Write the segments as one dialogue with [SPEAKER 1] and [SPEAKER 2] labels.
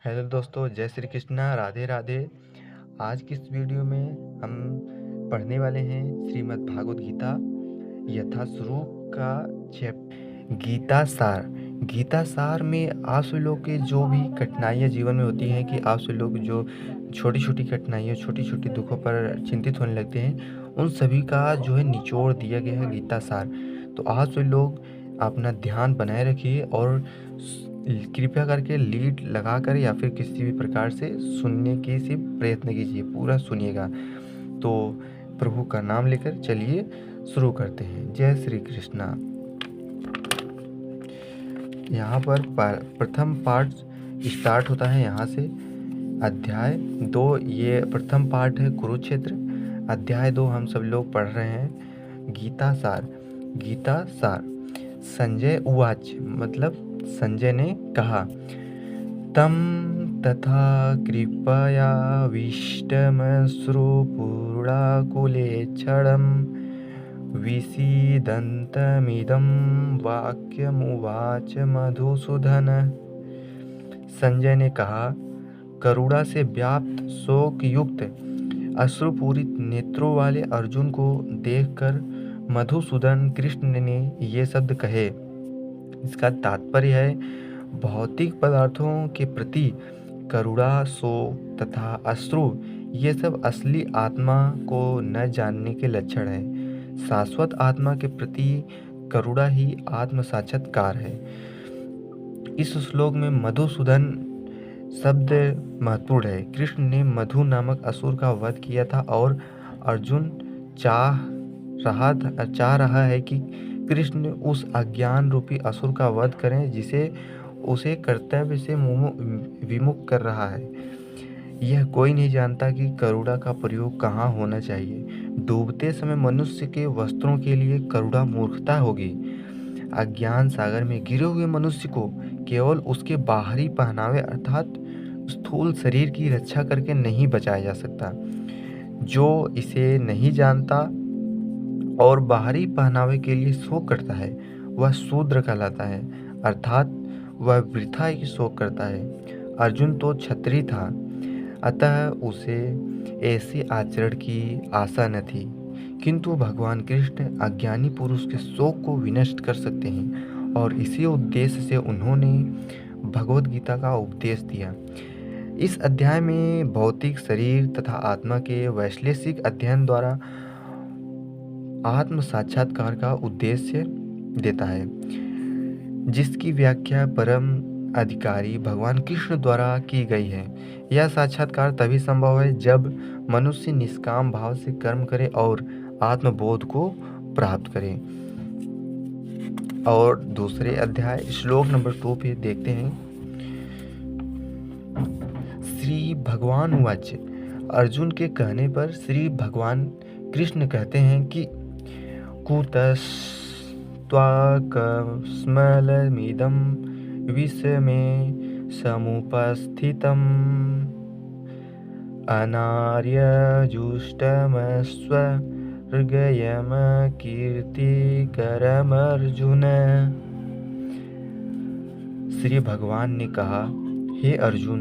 [SPEAKER 1] Hello दोस्तों, जय श्री कृष्णा, राधे राधे। आज की इस वीडियो में हम पढ़ने वाले हैं श्रीमद् भागवत गीता यथाश्लोक का गीता सार। गीता सार में आप सभी लोग के जो भी कठिनाइयाँ जीवन में होती हैं कि आप सभी लोग जो छोटी छोटी कठिनाइयों छोटी छोटी दुखों पर चिंतित होने लगते हैं, उन सभी का जो है निचोड़ दिया गया है गीता सार। तो आप सभी लोग अपना ध्यान बनाए रखिए और कृपया करके लीड लगाकर या फिर किसी भी प्रकार से सुनने की सिर्फ प्रयत्न कीजिए, पूरा सुनिएगा। तो प्रभु का नाम लेकर चलिए शुरू करते हैं। जय श्री कृष्णा। यहाँ पर प्रथम पार्ट स्टार्ट होता है यहाँ से। अध्याय 2, ये प्रथम पार्ट है कुरुक्षेत्र। अध्याय 2 हम सब लोग पढ़ रहे हैं। गीता सार। गीता सार। संजय उवाच, मतलब संजय ने कहा, तम तथा कृपयाविष्टमश्रुपूर्णाकुलेच्छडं विसीदन्तमिदं वाक्यमुवाच मधुसूदन। संजय ने कहा, करुणा से व्याप्त शोक युक्त अश्रुपूरित नेत्रों वाले अर्जुन को देखकर मधुसूदन कृष्ण ने ये शब्द कहे। इसका तात्पर्य है, भौतिक पदार्थों के प्रति करुणा, शोक तथा अश्रु ये सब असली आत्मा को न जानने के लक्षण है। शाश्वत आत्मा के प्रति करुणा ही आत्म साक्षात्कार है। इस श्लोक में मधुसूदन शब्द महत्वपूर्ण है। कृष्ण ने मधु नामक असुर का वध किया था और अर्जुन चाह रहा है कि कृष्ण उस अज्ञान रूपी असुर का वध करें जिसे उसे कर्तव्य से विमुख कर रहा है। यह कोई नहीं जानता कि करुणा का प्रयोग कहाँ होना चाहिए। डूबते समय मनुष्य के वस्त्रों के लिए करुणा मूर्खता होगी। अज्ञान सागर में गिरे हुए मनुष्य को केवल उसके बाहरी पहनावे अर्थात स्थूल शरीर की रक्षा करके नहीं बचाया जा सकता। जो इसे नहीं जानता और बाहरी पहनावे के लिए शोक करता है, वह शूद्र कहलाता है, अर्थात वह वृथा ही शोक करता है। अर्जुन तो क्षत्रिय था, अतः उसे ऐसे आचरण की आशा न थी, किंतु भगवान कृष्ण अज्ञानी पुरुष के शोक को विनष्ट कर सकते हैं और इसी उद्देश्य से उन्होंने भगवत गीता का उपदेश दिया। इस अध्याय में भौतिक शरीर तथा आत्मा के वैश्लेषिक अध्ययन द्वारा आत्म साक्षात्कार का उद्देश्य देता है, जिसकी व्याख्या परम अधिकारी भगवान कृष्ण द्वारा की गई है। यह साक्षात्कार तभी संभव है जब मनुष्य निष्काम भाव से कर्म करे और आत्मबोध को प्राप्त करे। और दूसरे अध्याय श्लोक नंबर 2 पे देखते हैं। श्री भगवान उवाच, अर्जुन के कहने पर श्री भगवान कृष्ण कहते हैं कि कुतस्त्वाकस्मलमिदं विषमे समुपस्थितम् अनार्यजुष्टमस्वर्गयमकीर्तिकरमर्जुन। श्री भगवान ने कहा, हे अर्जुन,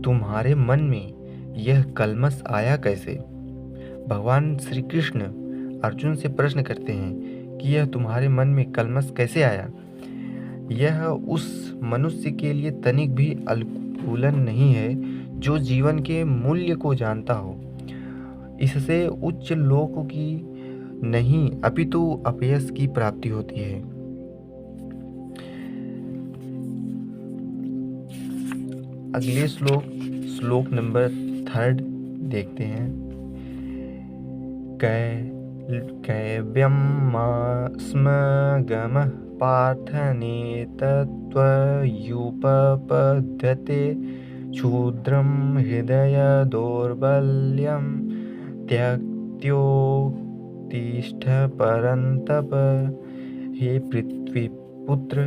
[SPEAKER 1] तुम्हारे मन में यह कलमश आया कैसे? भगवान श्री कृष्ण अर्जुन से प्रश्न करते हैं कि यह तुम्हारे मन में कलमश कैसे आया? यह उस मनुष्य के लिए तनिक भी अनुकूलन नहीं है जो जीवन के मूल्य को जानता हो। इससे उच्च लोक की नहीं अपितु अपयश की प्राप्ति होती है। अगले श्लोक नंबर 3 देखते हैं। कैव्यमस्मगमः पार्थनेतत्त्वयुपपद्यते क्षुद्रं हृदय दौर्बल्यं त्यक्त्योत्तिष्ठ परन्तप। हे पृथ्वीपुत्र,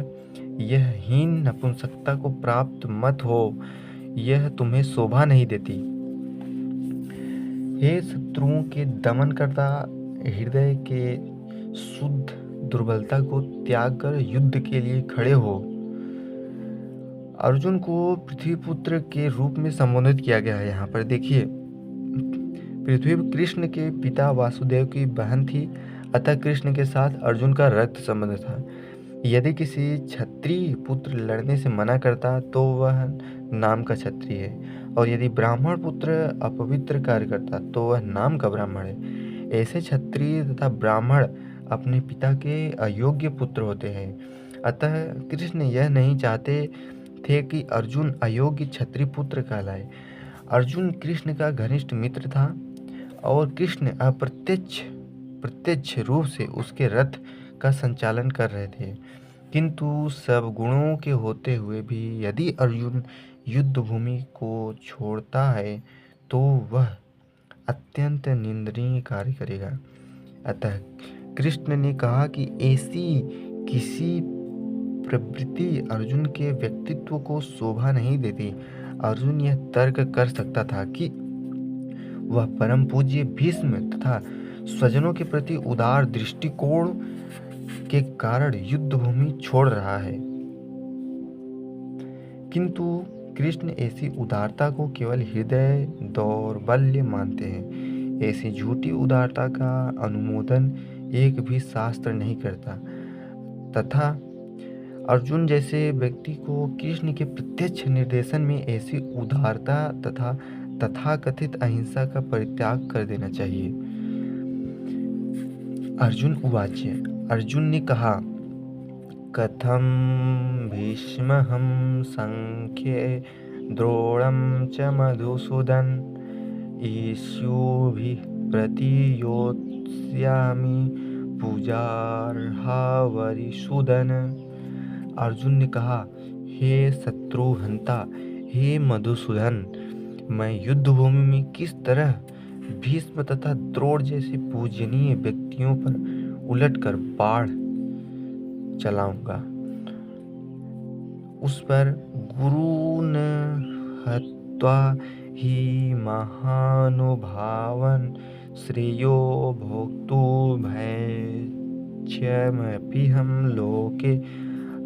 [SPEAKER 1] यह हीन नपुंसकता को प्राप्त मत हो, यह तुम्हें शोभा नहीं देती। हे शत्रुओं के दमन करता, हृदय के शुद्ध दुर्बलता को त्याग कर युद्ध के लिए खड़े हो। अर्जुन को पृथ्वीपुत्र के रूप में संबोधित किया गया है। यहाँ पर देखिए, पृथ्वी कृष्ण के पिता वासुदेव की बहन थी, अतः कृष्ण के साथ अर्जुन का रक्त संबंध था। यदि किसी क्षत्रिय पुत्र लड़ने से मना करता तो वह नाम का क्षत्रिय है, और यदि ब्राह्मण पुत्र अपवित्र कार्य करता तो वह नाम का ब्राह्मण है। ऐसे क्षत्रिय तथा ब्राह्मण अपने पिता के अयोग्य पुत्र होते हैं। अतः कृष्ण यह नहीं चाहते थे कि अर्जुन अयोग्य क्षत्रिय पुत्र कहलाए। अर्जुन कृष्ण का घनिष्ठ मित्र था और कृष्ण प्रत्यक्ष रूप से उसके रथ का संचालन कर रहे थे। किंतु सब गुणों के होते हुए भी यदि अर्जुन युद्ध भूमि को छोड़ता है तो वह अत्यंत निंदनीय कार्य करेगा। अतः कृष्ण ने कहा कि ऐसी किसी प्रवृत्ति अर्जुन के व्यक्तित्व को शोभा नहीं देती। अर्जुन यह तर्क कर सकता था कि वह परम पूज्य भीष्म तथा स्वजनों के प्रति उदार दृष्टिकोण के कारण युद्ध भूमि छोड़ रहा है, किंतु कृष्ण ऐसी उदारता को केवल हृदय दौर्बल्य मानते हैं। ऐसी झूठी उदारता का अनुमोदन एक भी शास्त्र नहीं करता, तथा अर्जुन जैसे व्यक्ति को कृष्ण के प्रत्यक्ष निर्देशन में ऐसी उदारता तथा तथाकथित अहिंसा का परित्याग कर देना चाहिए। अर्जुन उवाच, अर्जुन ने कहा, कथम भीष्महं संख्ये द्रोणं च मधुसूदन ईशुभिः प्रतियोत्स्यामि पूजार्हावरिसूदन। अर्जुन ने कहा, हे शत्रुहंता, हे मधुसूदन, मैं युद्ध भूमि में किस तरह भीष्म तथा द्रोण जैसे पूजनीय व्यक्तियों पर उलटकर बाढ़ चलाऊंगा। उस पर गुरुन हत्वा ही महानुभावन श्रेयो भोक्तु भैक्ष्यमपि हम लोके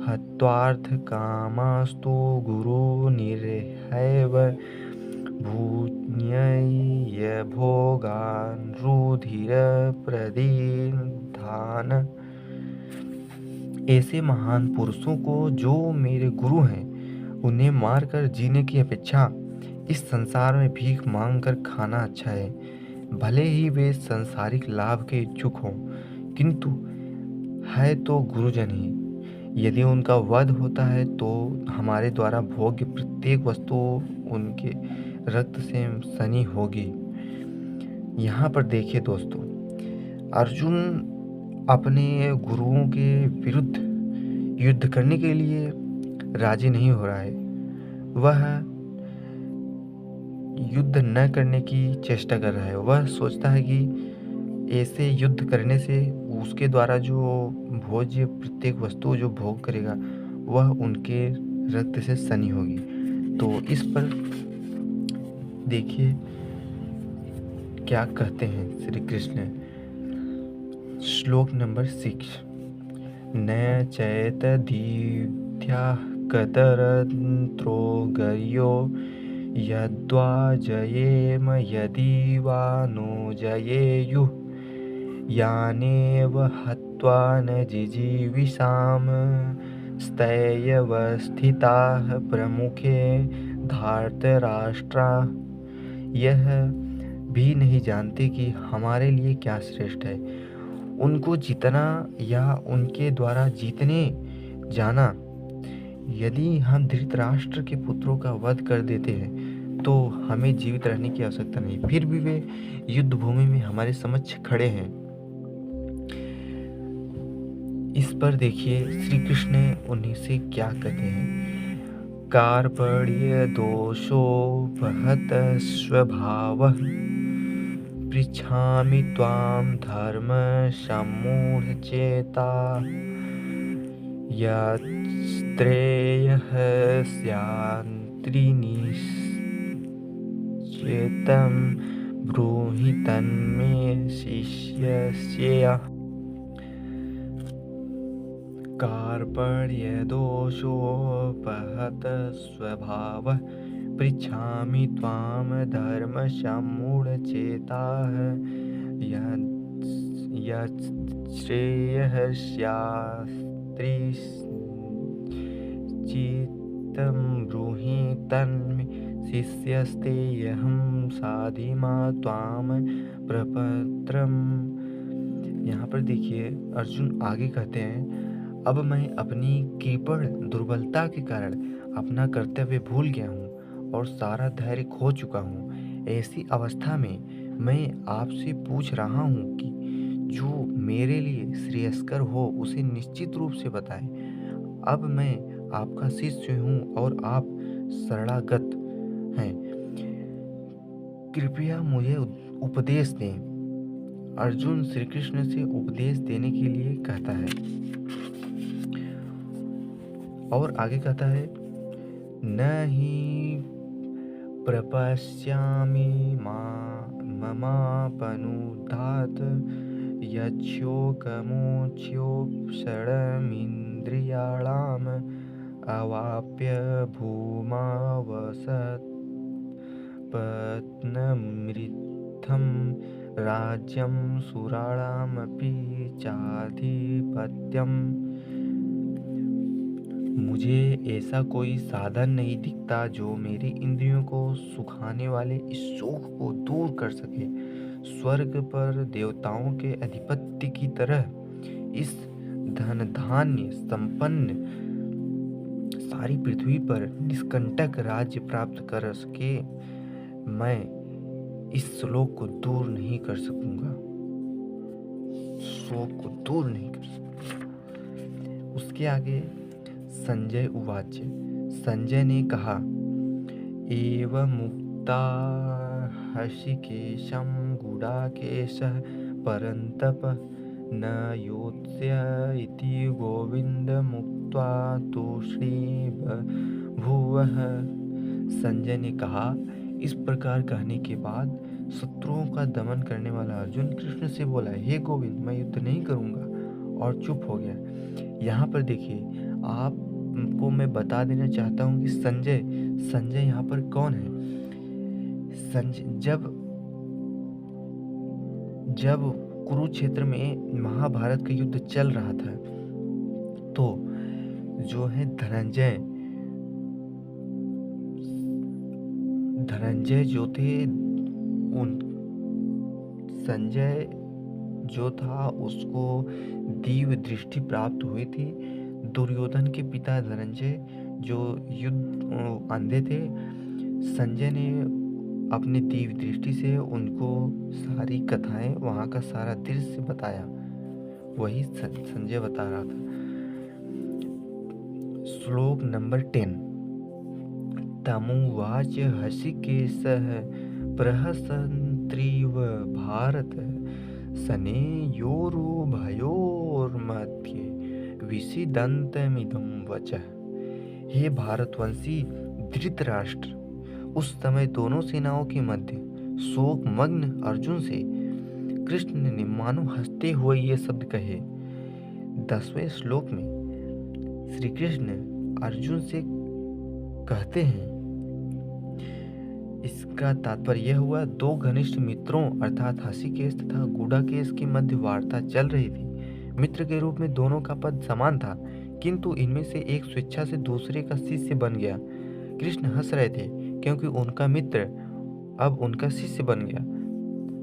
[SPEAKER 1] हत्वार्थ कामास्तु गुरु निरहैव भून्यय भोगान् रुधिर प्रदिधान। ऐसे महान पुरुषों को जो मेरे गुरु हैं, उन्हें मारकर जीने की अपेक्षा इस संसार में भीख मांगकर खाना अच्छा है। भले ही वे सांसारिक लाभ के इच्छुक हों, किंतु है तो गुरुजन ही। यदि उनका वध होता है तो हमारे द्वारा भोग्य प्रत्येक वस्तु उनके रक्त से सनी होगी। यहाँ पर देखिए दोस्तों, अर्जुन अपने गुरुओं के विरुद्ध युद्ध करने के लिए राजी नहीं हो रहा है। वह युद्ध न करने की चेष्टा कर रहा है। वह सोचता है कि ऐसे युद्ध करने से उसके द्वारा जो भोज्य प्रत्येक वस्तु जो भोग करेगा वह उनके रक्त से सनी होगी। तो इस पर देखिए क्या कहते हैं श्री कृष्ण। श्लोक नंबर 6, न चैत दीध्या कतरन्त्रो गर्यो यद्वा जयेम यदि वा नो जयेयुः यानेव हत्वा न जिजीविषाम स्थैर्यवस्थिताः प्रमुखे धार्तराष्ट्रा। यह भी नहीं जानते कि हमारे लिए क्या श्रेष्ठ है, उनको जीतना या उनके द्वारा जीतने जाना। यदि हम धृतराष्ट्र के पुत्रों का वध कर देते हैं तो हमें जीवित रहने की आवश्यकता नहीं, फिर भी वे युद्ध भूमि में हमारे समक्ष खड़े हैं। इस पर देखिए श्री कृष्ण उन्हीं से क्या कहते हैं। कार्पण्य दोषोपहत स्वभावः पृच्छामि त्वां धर्म सम्मूढचेता यत्श्रेयः स्यान्त्रिनिश्चेतं ब्रूहि तन्मे शिष्यस्य। कार्पण्यदोषोपहत स्वभावः पृच्छामि त्वां धर्मसम्मूढचेताः यच्छ्रेयः स्यात्स्त्रीश्चित्तं ब्रूहि तन्मे शिष्यस्तेऽहं साधिमा त्वां प्रपत्रम्। यहाँ पर देखिए अर्जुन आगे कहते हैं, अब मैं अपनी कृपण दुर्बलता के कारण अपना कर्तव्य भूल गया हूँ और सारा धैर्य खो चुका हूँ। ऐसी अवस्था में मैं आपसे पूछ रहा हूँ कि जो मेरे लिए श्रेयस्कर हो उसे निश्चित रूप से बताएं। अब मैं आपका शिष्य हूँ और आप शरणागत हैं, कृपया मुझे उपदेश दें। अर्जुन श्री कृष्ण से उपदेश देने के लिए कहता है और आगे कहता है, न ही प्रपश्यामि ममापनुद्धात यच्छोकमोक्ष्योपशममिन्द्रियाणाम् अवाप्य भूमावसत्पत्नमृद्धं राज्यं सुराणामपि चाधिपत्यम्। मुझे ऐसा कोई साधन नहीं दिखता जो मेरी इंद्रियों को सुखाने वाले इस शोक को दूर कर सके। स्वर्ग पर देवताओं के अधिपति की तरह इस धन धान्य संपन्न सारी पृथ्वी पर निष्कंटक राज्य प्राप्त कर सके मैं इस श्लोक को दूर नहीं कर सकूंगा, शोक को दूर नहीं कर सकूंगा। उसके आगे संजय उवाच। संजय ने कहा, एवमुक्ता हृषीकेशं गुडाकेशः परन्तप न योत्स्य इति गोविन्दमुक्त्वा तूष्णीबभूवः। संजय ने कहा, इस प्रकार कहने के बाद शत्रुओं का दमन करने वाला अर्जुन कृष्ण से बोला, हे गोविंद, मैं युद्ध नहीं करूंगा, और चुप हो गया। यहाँ पर देखिए, आपको मैं बता देना चाहता हूँ कि संजय यहाँ पर कौन है। संजय जब कुरुक्षेत्र में महाभारत का युद्ध चल रहा था तो जो है धनंजय जो थे, उन संजय जो था उसको दिव्य दृष्टि प्राप्त हुई थी। दुर्योधन के पिता धनंजय जो युद्ध अंधे थे, संजय ने अपनी दिव्य दृष्टि से उनको सारी कथाएं, वहां का सारा दृश्य बताया। वही संजय बता रहा था। श्लोक नंबर 10। तमुवाच हृषीकेशः प्रहसन्त्रीव भारत सनेयोरुभयोर्मध्ये विषीदन्तमिदं वचः। हे भारतवंशी धृतराष्ट्र, उस समय दोनों सेनाओं के मध्य शोकमग्न अर्जुन से कृष्ण ने मानो हंसते हुए ये शब्द कहे। 10वें श्लोक में श्री कृष्ण अर्जुन से कहते हैं, इसका तात्पर्य यह हुआ, दो घनिष्ठ मित्रों अर्थात हृषीकेश तथा गुडाकेश की मध्य वार्ता चल रही थी। मित्र के रूप में दोनों का पद समान था, किंतु इनमें से एक स्वेच्छा से दूसरे का शिष्य बन गया। कृष्ण हंस रहे थे क्योंकि उनका मित्र अब उनका शिष्य बन गया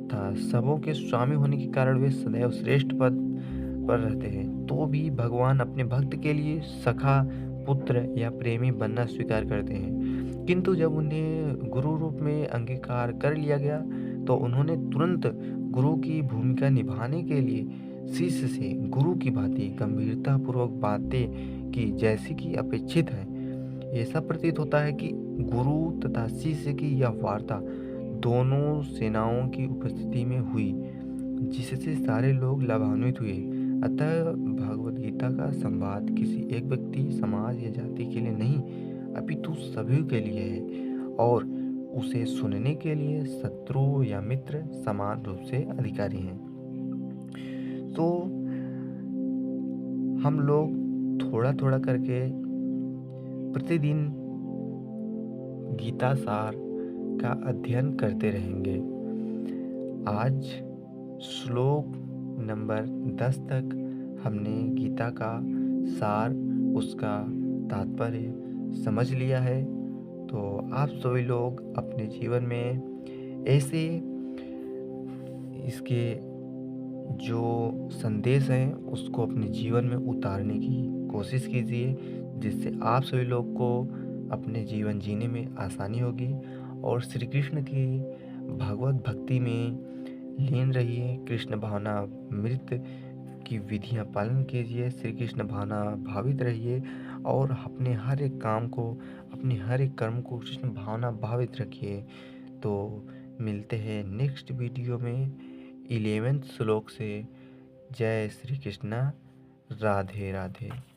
[SPEAKER 1] था। सबों के स्वामी होने के कारण वे सदैव श्रेष्ठ पद पर रहते हैं, तो भी भगवान अपने भक्त के लिए सखा, पुत्र या प्रेमी बनना स्वीकार करते हैं। किंतु जब उन्हें गुरु रूप में अंगीकार कर लिया गया तो उन्होंने तुरंत गुरु की भूमिका निभाने के लिए शिष्य से गुरु की भांति गंभीरता पूर्वक बातें की, जैसी कि अपेक्षित है। ऐसा प्रतीत होता है कि गुरु तथा शिष्य की यह वार्ता दोनों सेनाओं की उपस्थिति में हुई, जिससे सारे लोग लाभान्वित हुए। अतः भगवद गीता का संवाद किसी एक व्यक्ति, समाज या जाति के लिए नहीं, अपितु सभी के लिए है, और उसे सुनने के लिए शत्रु या मित्र समान रूप से अधिकारी हैं। तो हम लोग थोड़ा थोड़ा करके प्रतिदिन गीता सार का अध्ययन करते रहेंगे। आज श्लोक नंबर 10 तक हमने गीता का सार, उसका तात्पर्य समझ लिया है। तो आप सभी लोग अपने जीवन में ऐसे इसके जो संदेश हैं उसको अपने जीवन में उतारने की कोशिश कीजिए, जिससे आप सभी लोग को अपने जीवन जीने में आसानी होगी और श्री कृष्ण की भगवत भक्ति में लीन रहिए। कृष्ण भावनामृत की विधियां पालन कीजिए, श्री कृष्ण भावना भावित रहिए और अपने हर एक काम को, अपने हर एक कर्म को कृष्ण भावना भावित रखिए। तो मिलते हैं नेक्स्ट वीडियो में 11वें श्लोक से। जय श्री कृष्णा। राधे राधे।